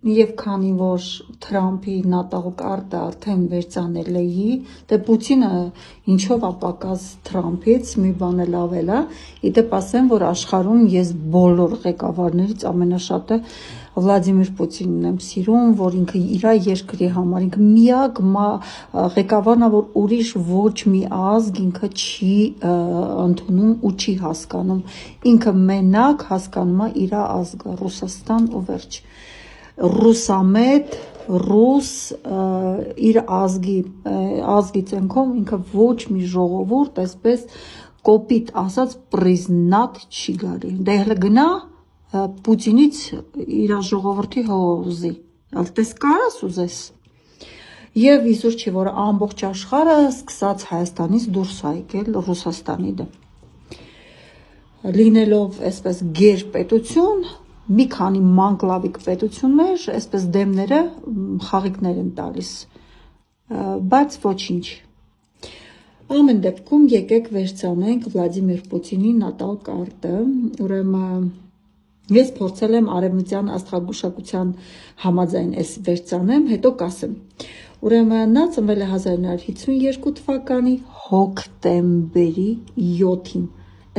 Եվ քանի որ Թրամփի նատալ կարտը արդեն վերցանել էի, դե Պուտինը ինչով ապակաս Թրամփից մի բան էլ ավել է, իդեպ ասեմ, որ աշխարհում ես բոլոր ղեկավարներից ամենաշատը Վլադիմիր Պուտինն եմ սիրում, որ ինքը իր երկրի համար ինքը միակ ղեկավարն է, որ ուրիշ ոչ մի ազգ ինքը չի ընդունում ու չի հասկանում։ Ինքը մենակ հասկանում է իր ազգը, Ռուսաստան ու վերջ։ Ռուսամետ, ռուս իր ազգի ցենքով ինքը ոչ մի ժողովուրդ այսպես կոպիտ ասած պրիզնատ չի գարի։ Դե հələ գնա Պուտինից իր ժողովրդի հողոզի։ Ալտես կարաս ուզես։ Եվ իսուր չի որ ամբողջ աշխարհը սկսած Հայաստանից դուրս հայկել Ռուսաստանի դեմ։ Լինելով այսպես գերպետություն, մի քանի մանկլավիկ պետություններ, այսպես դեմները խաղիկներ են տալիս, բայց ոչինչ։ Ամեն դեպքում եկեք վերցանենք Վլադիմիր Պուտինի նատալ կարտը, ուրեմն ես փորձել եմ արևմտյան աստղագուշակության համաձայն այս վերցանեմ, հետո կասեմ։ Ուրեմն նա ծնվել է 1952 թվականի հոկտեմբերի 7-ին։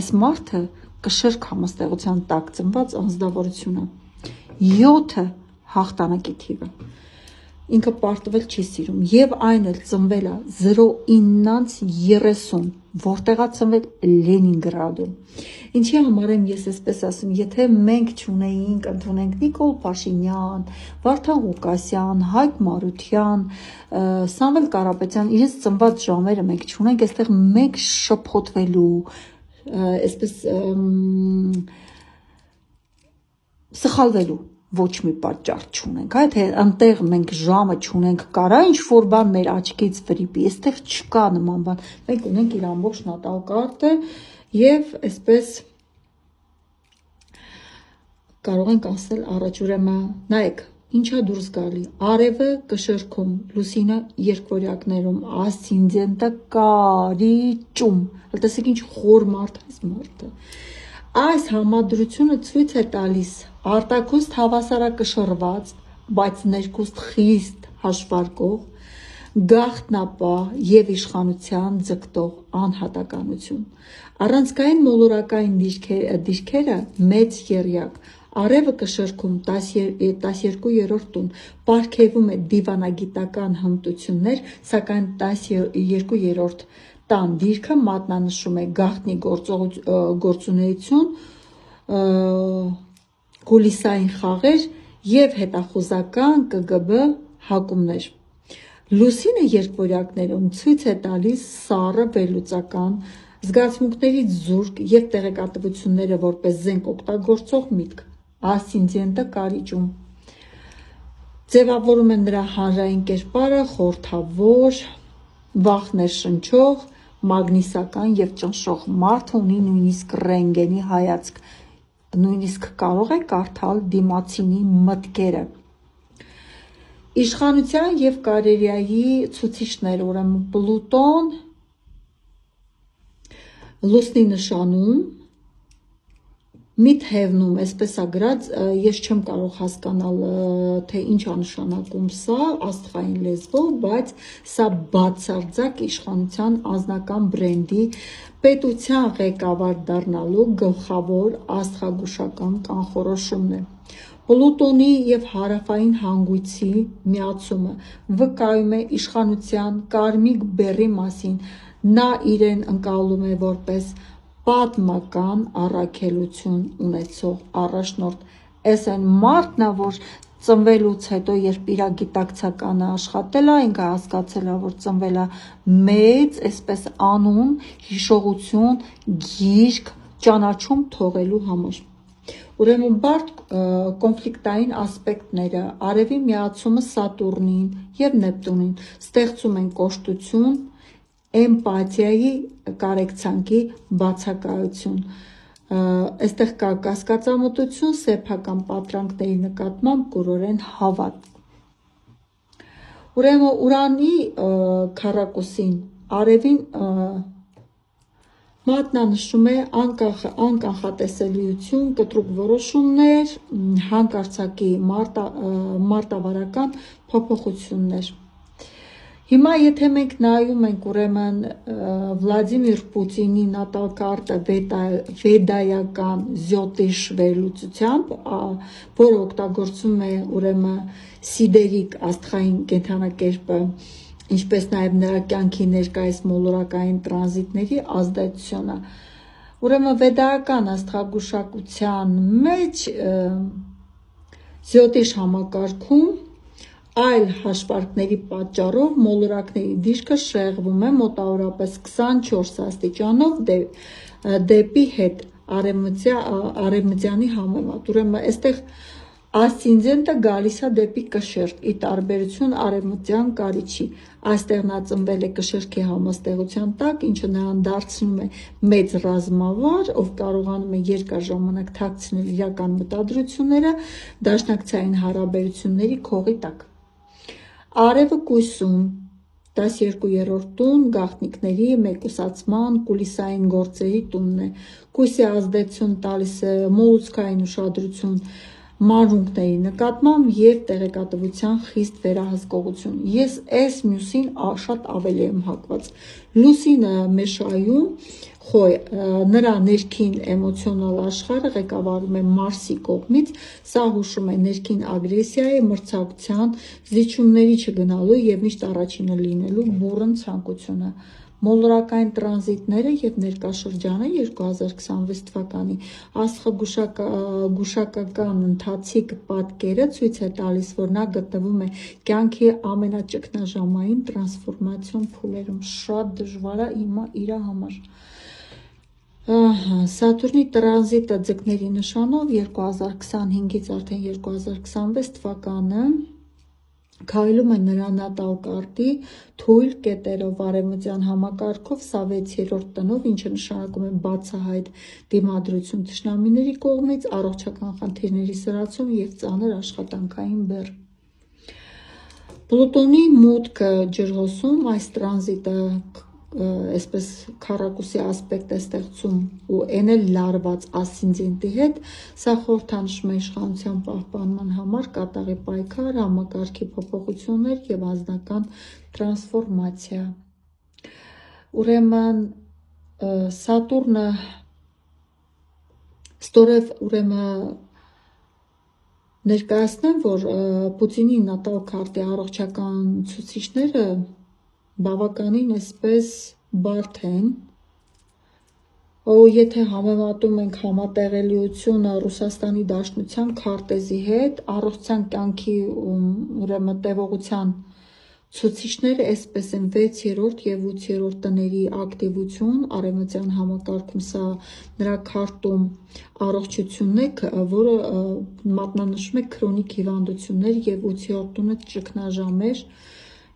Այս մարդը կշռք համաստեղության տակ ծնված անձնավորություն է։ 7-ը հաղթանակի թիվը։ Ինքը պարտվել չի սիրում եւ այն էլ ծնվել է 09:30, որտեղ է ծնվել Լենինգրադում։ Ինչի համար եմ ես այսպես ասում, եթե մենք չունեինք, ընդունենք Նիկոլ Փաշինյան, Վարդան Ղուկասյան, Հայկ Մարության, Սամվել Կարապետյան, իրենց ծնված ժամերը մենք չունենք, այստեղ մենք շփոթվելու, այսպես սխալվելու ոչ մի պատճառ չունենք, թե այնտեղ մենք ժամը չունենք, կարա ինչ-որ բան մեր աչքից վրիպի, այստեղ չկա նման բան, մենք ունենք իր ամբողջ նատալ կարտը եւ այսպես կարող ենք ասել առաջ, ուրեմն նայեք, ինչա դուրս գալի, արևը կշռքում, լուսինը երկվորյակներում, ասցենդենտը կարիճում, տեսեք ինչ խոր մարդ այս մարդը, այս համադրությունը ցույց է տալիս արտաքուստ հավասարակշռված, բայց ներքուստ խիստ հաշվարկող, գաղտնապահ եւ իշխանության ձգտող անհատականություն։ Առանցքային մոլորակային դիրքերը մեծ եռյակ, արևը կշռքում 12-րդ տուն, պարգևում է դիվանագիտական հմտություններ, սակայն 12-րդ տան դիրքը մատնանշում է գաղտնի գործունեություն, կուլիսային խաղեր եւ հետախուզական ԿԳԲ հակումներ։ Լուսինը երկվորյակներում ցույց է տալիս սառը վերլուծական զգացմունքների զուրկ եւ տեղեկատվությունները որպես զենք օգտագործող միտք, ասցենդենտը կարիճում։ Ձևավորում է նրա հանրային կերպարը խորթավոր, վախ ներշնչող, մագնիսական եւ ճնշող, մարդը ունի նույնիսկ ռենտգենի հայացք, նույնիսկ կարող է կարդալ դիմացինի մտքերը։ Իշխանության եւ կարիերայի ցուցիչներ, ուրեմն Պլուտոն լուսնի նշանում մի թևնում, այսպես է գրած, ես չեմ կարող հասկանալ, թե ինչ է նշանակում սա աստղային լեզվով, բայց սա բացարձակ իշխանության անձնական բրենդի պետության ղեկավար դառնալու գլխավոր աստղագուշական կանխորոշումն է։ Պլուտոնի եւ հարավային հանգույցի միացումը վկայում է իշխանության կարմիկ բեռի մասին, նա իրեն ընկալում է որպես պատմական առաքելություն ունեցող առաջնորդ։ Այս այն մարդն է, որ ծնվելուց հետո, երբ իր գիտակցականը աշխատել է, ինքը հասկացել է, որ ծնվել է մեծ, այսպես անուն, հիշողություն, գիրք, ճանաչում թողելու համար։ Ուրեմն բարդ կոնֆլիկտային ասպեկտները, արևի միացումը Սատուրնին եւ Նեպտունին ստեղծում են կոշտություն, էմպաթիայի կարեկցանքի բացակայություն, այստեղ կա կասկածամտություն, սեփական պատրանքների նկատմամբ կուրորեն հավատ։ Ուրեմն Ուրանի քառակուսին արևին Մատնանշում է անկանխատեսելիություն, կտրուկ որոշումներ, հանկարծակի մարտավարական փոփոխություններ։ Հիմա եթե մենք նայում ենք ուրեմն Վլադիմիր Պուտինի նատալ կարտը վեդայական զյոտիշ վերլուծությամբ, որը օգտագործում է ուրեմն սիդերիկ աստղային կենդանակերպը, ինչպես նաև նրա կյանքի ներկայիս մոլորակային տրանզիտների ազդեցությունը։ Ուրեմն վեդայական աստղագուշակության մեջ զյոտիշ համակարգում այլ հաշվարկների պատճառով մոլորակների դիրքը շեղվում է մոտավորապես 24 աստիճանով դեպի հետ արևմտյանի համեմատ։ Ուրեմն այստեղ ասցենդենտը գալիս է դեպի կշեռք, ի տարբերություն արևմտյան կարիճի։ Այստեղ նա ծնվել է կշեռքի համաստեղության տակ, ինչը նրան դարձնում է մեծ ռազմավար, ով կարողանում է երկար ժամանակ թաքցնել իրական մտադրությունները դաշնակցային հարաբերությունների քողի տակ։ Արևը կույսում 12-րդ տուն գաղտնիքների, մեկուսացման, կուլիսային գործերի տունն է։ Կույսի ազդեցություն տալիս է մոլուցքային ուշադրություն մանրունքների նկատմամբ և տեղեկատվության խիստ վերահսկողություն։ Ես այս մյուսին շատ ավելի եմ հակված։ Լուսինը մեշայում նրա ներքին էմոցիոնալ աշխարհը ղեկավարում է Մարսի կողմից, սա հուշում է ներքին ագրեսիայի, մրցակցության, զիջումների չգնալու և միշտ առաջինը լինելու բուռն ցանկությունը։ Մոլորակային տրանզիտները և ներկա շրջանը 2026 թվականի աստղագուշակական ընթացիկ պատկերը ցույց է տալիս, որ նա գտնվում է կյանքի ամենաճգնաժամային տրանսֆորմացիոն փուլերում։ Շատ դժվար է իր համար։ Սատուրնի տրանզիտը ձկների նշանով 2025-ից արդեն 2026 թվականը քայլում է նրա նատալ կարտի թույլ կետերով արևմտյան համակարգով, սա 6-րդ տնով, ինչը նշանակում է բացահայտ դիմադրություն թշնամիների կողմից, առողջական խնդիրների սրացում և ծանր աշխատանքային բեռ։ Պլուտոնի մուտքը ջրհոսում, այս տրանզիտը այսպես քառակուսի ասպեկտ է ստեղծում ու այն էլ լարված ասցենդենտի հետ, սա խորհրդանշում է իշխանության պահպանման համար կատաղի պայքար, համակարգի փոփոխություններ և անձնական տրանսֆորմացիա։ Ուրեմն Սատուրնը ստորև ներկայացնեմ, որ Պուտինի նատալ քարտի առողջական ցուցիչները բավականին այսպես բարդ են, եթե համեմատում ենք համատեղելիությունը Ռուսաստանի Դաշնության քարտեզի հետ, առողջության կյանքի տևողության ցուցիչները այսպես են 6-րդ և 8-րդ տների ակտիվություն արևմտյան համակարգում, սա նրա քարտում առողջությունն է, որը մատնանշում է քրոնիկ հիվանդություններ և 8-րդ տունը ճգնաժամեր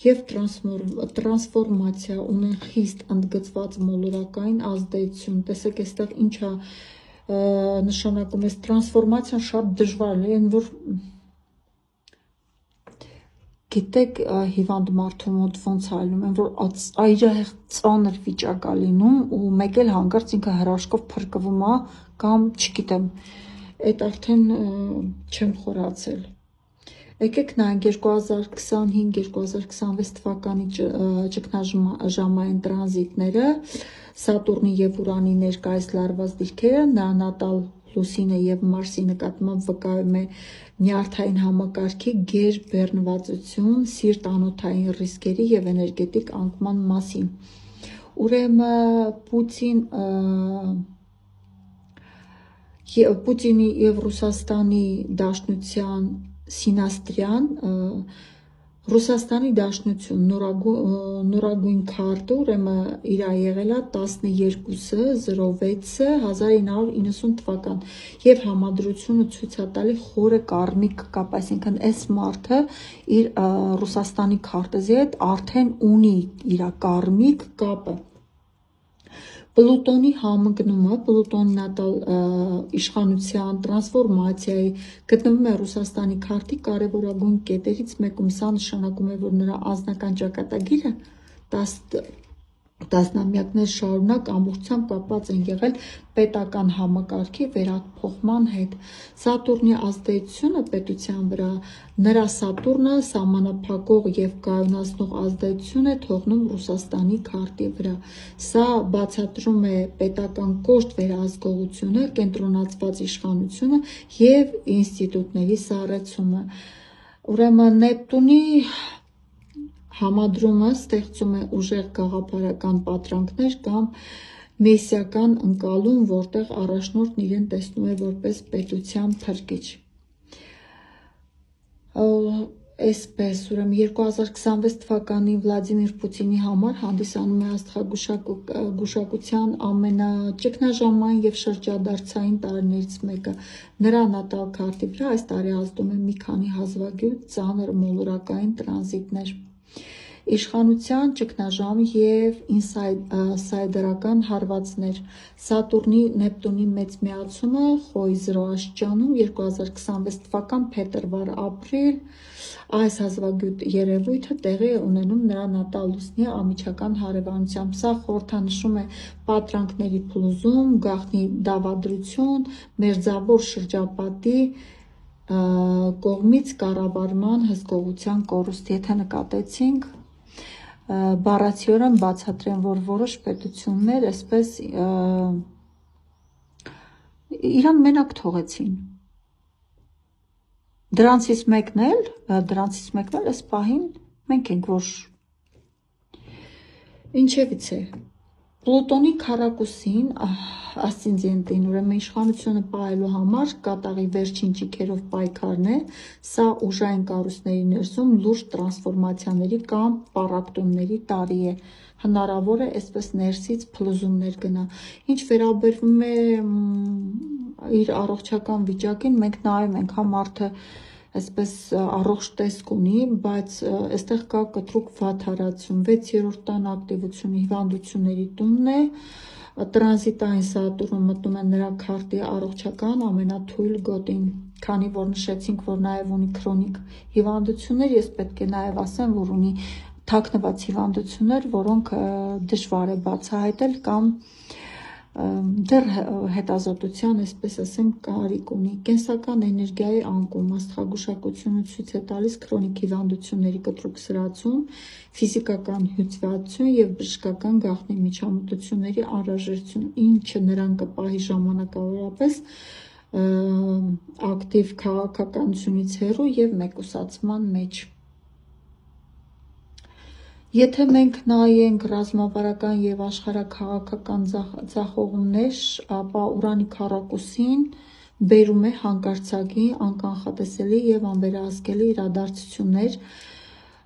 և տրանսֆորմացիա ունեն խիստ ընդգծված մոլորակային ազդեցություն։ Տեսեք այստեղ ինչ է նշանակում, այս տրանսֆորմացիան շատ դժվար է, որ գիտեք հիվանդ մարդու մոտ ոնց այլում են, որ այրահեղ ծանր վիճակ է լինում ու մեկ էլ հանկարծ ինքը հրաշքով փրկվում է կամ չգիտեմ, այդ արդեն չեմ խորացել։ Եկեք նայենք 2025-2026 թվականի ճգնաժամային տրանզիտները, Սատուրնի և Ուրանի ներկայիս լարված դիրքերը, նա նատալ Լուսինը և Մարսի նկատմամբ վկայում է նյարդային համակարգի գերբեռնվածություն, սիրտ-անոթային ռիսկերի և էներգետիկ անկման մասին։ Ուրեմն Պուտինի և Ռուսաստանի Դաշնության Սինաստրյան, Ռուսաստանի Դաշնություն նորագույն քարտը, ուրեմն իր եղել է 12/06/1990 թվական և համադրությունը ցույց է տալի խորը կարմիկ կապ, այսինքն այս մարդը իր Ռուսաստանի քարտեզի հետ արդեն ունի իր կարմիկ կապը։ Պլուտոնի համընկնումը, Պլուտոնի նատալ իշխանության տրանսֆորմացիայի գտնվում է Ռուսաստանի քարտի կարևորագույն կետերից մեկում, սա նշանակում է, որ նրա անձնական ճակատագիրը տասնամյակներ շարունակ ամբողջությամբ կապված են եղել պետական համակարգի վերափոխման հետ։ Սատուրնի ազդեցությունը պետության վրա, նրա Սատուրնը սահմանափակող և կայունացնող ազդեցություն է թողնում Ռուսաստանի քարտի վրա։ Սա բացատրում է պետական կոշտ վերահսկողությունը, կենտրոնացված իշխանությունը և ինստիտուտների սառեցումը։ Ուրեմն Նեպտունի համադրումը ստեղծում է ուժեղ գաղափարական պատրանքներ կամ մեսիական ընկալում, որտեղ առաջնորդն իրեն տեսնում է որպես պետության փրկիչ։ Այսպես, ուրեմն 2026 թվականի Վլադիմիր Պուտինի համար հանդիսանում է աստղագուշակության ամենաճգնաժամային և շրջադարձային տարիներից մեկը։ Նրա նատալ քարտի վրա այս տարի ազդում է մի քանի հազվագյուտ ծանր մոլորակային տրանզիտներ։ Իշխանության ճգնաժամ և ինսայդերական հարվածներ։ Սատուրնի Նեպտունի մեծ միացումը Խոյ Զրո աստիճանում 2026 թվական փետրվար-ապրիլ այս հազվագյուտ երևույթը տեղի է ունենում նրա նատալ լուսնի անմիջական հարևանությամբ։ Սա խորհրդանշում է պատրանքների փլուզում, գաղտնի դավադրություն, մերձավոր շրջապատի կողմից կառավարման հսկողության կորուստ։ Եթե նկատեցինք, բառացիորեն բացատրեմ, որ որոշ պետություններ այսպես իրան մենակ թողեցին։ Դրանցից մեկն էլ այս պահին մենք ենք, որ ինչևից է։ Պլուտոնի քառակուսին ասցենդենտին, ուրեմն իշխանությունը պահելու համար կատաղի վերջին ճիգերով պայքարն է։ Սա ուժային կառույցների ներսում լուրջ տրանսֆորմացիաների կամ պառակտումների տարի է։ Հնարավոր է այսպես ներսից փլուզումներ գնա։ Ինչ վերաբերվում է իր առողջական վիճակին, մենք նայում ենք, հա մարդը այսպես առողջ տեսք ունի, բայց այստեղ կա կտրուկ վատթարացում։ 6-րդ տան ակտիվությունը հիվանդությունների տունն է։ Տրանզիտային Սատուրնը մտնում է նրա քարտի առողջական ամենաթույլ գոտին, քանի որ նշեցինք, որ նաև ունի քրոնիկ հիվանդություններ, ես պետք է նաև ասեմ, որ ունի թաքնված հիվանդություններ, որոնք դժվար է բացահայտել կամ դեռ հետազոտության, այսպես ասեմ, կարիք ունի։ Կենսական էներգիայի անկում, աստղագուշակությունը ցույց է տալիս քրոնիկ հիվանդությունների կտրուկ սրացում, ֆիզիկական հյուսվածություն և բժշկական գաղտնի միջամտությունների անհրաժեշտություն, ինչը նրան կպահի ժամանակավորապես ակտիվ քաղաքականությունից հեռու և մեկուսացման մեջ։ Եթե մենք նայենք ռազմավարական և աշխարհաքաղաքական ձախողումներ, ապա Ուրանի քառակուսին բերում է հանկարծակի, անկանխատեսելի և անվերահսկելի իրադարձություններ։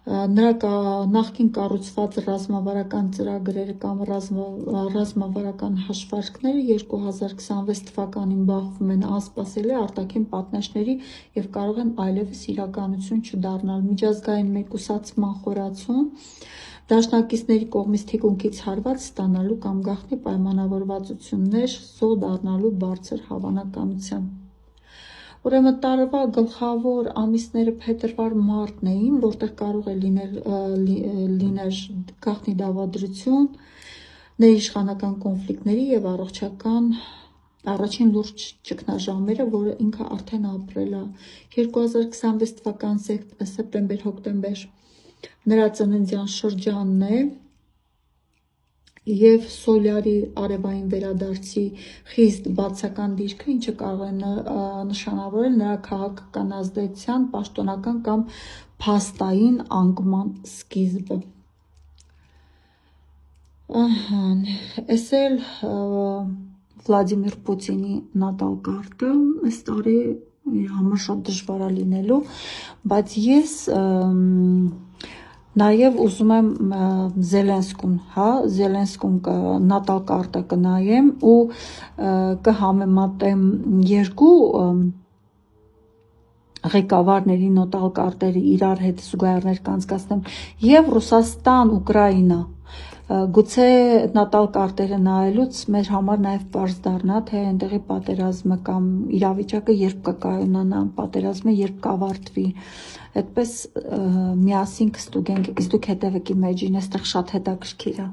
Նրա նախկին կառուցված ռազմավարական ծրագրերը կամ ռազմավարական հաշվարկները 2026 թվականին բախվում են անսպասելի արտաքին պատնեշների և կարող են այլևս իրականություն չդառնալ։ Միջազգային մեկուսացման խորացում, դաշնակիցների կողմից թիկունքից հարված ստանալու կամ գաղտնի պայմանավորվածություններ զոհ դառնալու բարձր հավանականությամբ։ Ուրեմն տարվա գլխավոր ամիսները փետրվար-մարտն էին, որտեղ կարող է լինել գաղտնի դավադրություն, ներիշխանական կոնֆլիկտների և առողջական առաջին լուրջ ճգնաժամերը, որը ինքը արդեն ապրել է։ 2026 թվական սեպտեմբեր-հոկտեմբեր նրա ծննդյան շրջանն է և Սոլյարի արևային վերադարձի խիստ բացական դիրքը, ինչը կարող է նշանավորել նրա քաղաքական ազդեցության պաշտոնական կամ փաստային անկման սկիզբը։ Էս էլ Վլադիմիր Պուտինի նատալ կարտը այս տարի իր համար շատ դժվար է լինելու, բայց ես նաև ուզում եմ Զելենսկուն նատալ կարտը կնայեմ ու կհամեմատեմ երկու ղեկավարների նատալ կարտերը իրար հետ զուգահեռներ կանցկացնեմ և Ռուսաստան, Ուկրաինա։ Գուցե նատալ կարտերը նայելուց մեր համար նաև պարզ դառնա, թե այնտեղի պատերազմը կամ իրավիճակը երբ կկայունանա, պատերազմը երբ կավարտվի։ Այդպես միասին կստուգենք, իսկ դուք հետևեք իմ էջին, այստեղ շատ հետաքրքիր է։